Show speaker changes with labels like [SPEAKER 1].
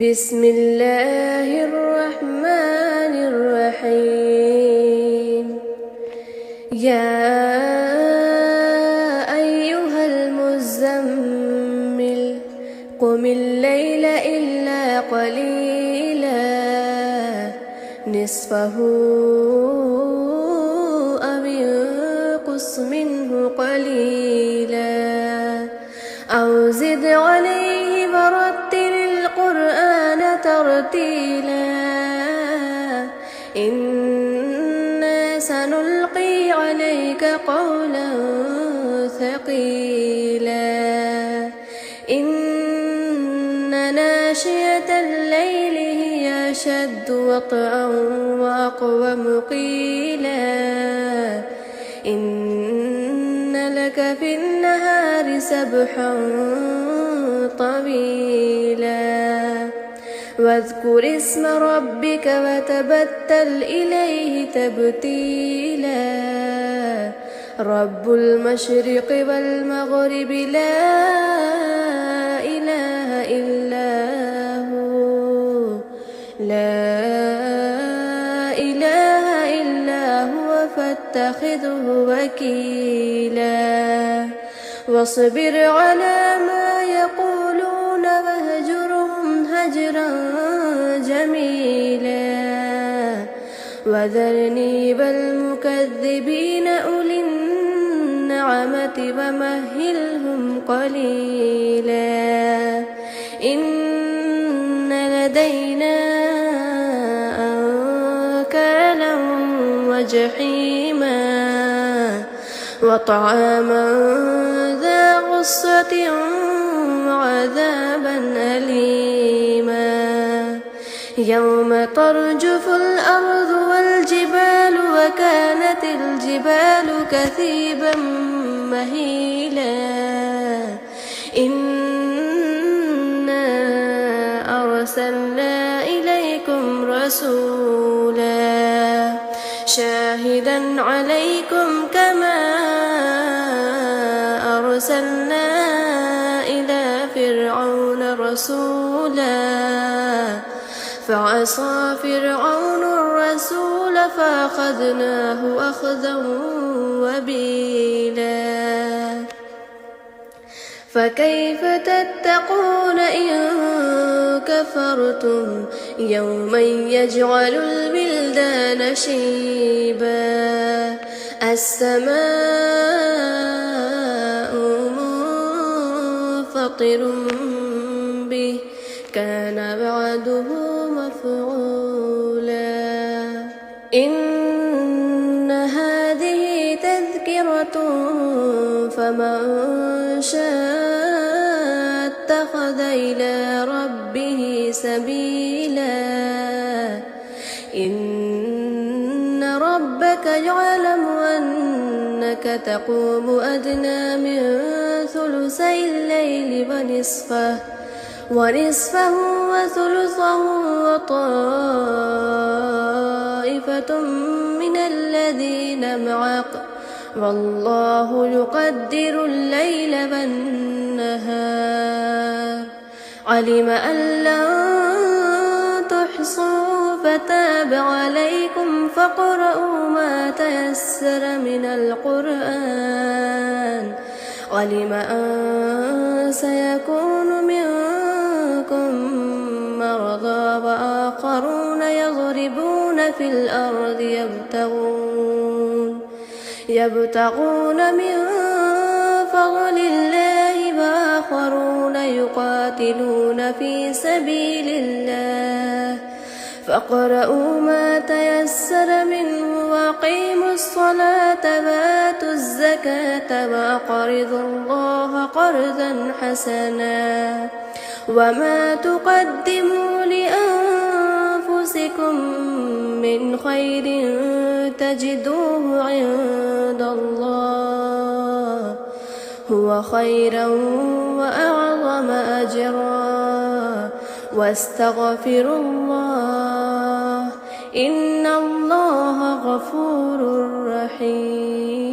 [SPEAKER 1] بسم الله الرحمن الرحيم. يا أيها المزمل قم الليل إلا قليلا نصفه أو انقص منه قليلا أو زد عليه ورتل القرآن ترتيلا إنا سنلقي عليك قولا ثقيلا إن ناشئة الليل هي أشد وطئا وأقوم قيلا إن لك في النهار سبحا طويلا واذكر اسم ربك وتبتل إليه تبتيلا رب المشرق والمغرب لا إله إلا هو فاتخذه وكيلا واصبر على ما يقولون واهجرهم هجرا جميلا وذرني والمكذبين أولي النعمة ومهلهم قليلا إن لدينا أنكالا وجحيما وطعاما ذا غصة وعذابا أليما يوم ترجف الأرض والجبال وكانت الجبال كثيبا مهيلا إنا أرسلنا إليكم رسولا شاهدا عليكم كما أرسلنا إلى فرعون رسولا فعصى فرعون الرسول فأخذناه أخذا وبيلا فكيف تتقون إن كفرتم يوما يجعل البلدان شيبا السماء منفطر به كان وعده مفعولا إن هذه تذكرة فمن شاء اتخذ إلى ربه سبيلا إن ربك يعلم أنك تقوم أدنى من ثلثي الليل ونصفه وثلثه وطائفة من الذين معك والله يقدر الليل والنهار علم أن لن تحصوا فتاب عليكم فاقرؤوا ما تيسر من القرآن علم أن سيكون منكم مرضى وآخرون يضربون في الأرض يبتغون من فضل الله وآخرون يقاتلون في سبيل الله فاقرؤوا ما تيسر منه وأقيموا الصلاة وآتوا الزكاة وأقرضوا الله قرضا حسنا وما تقدموا لأنفسكم من خير تجدوه عند الله هو خيرا وأعظم أجرا واستغفروا الله إن الله غفور رحيم.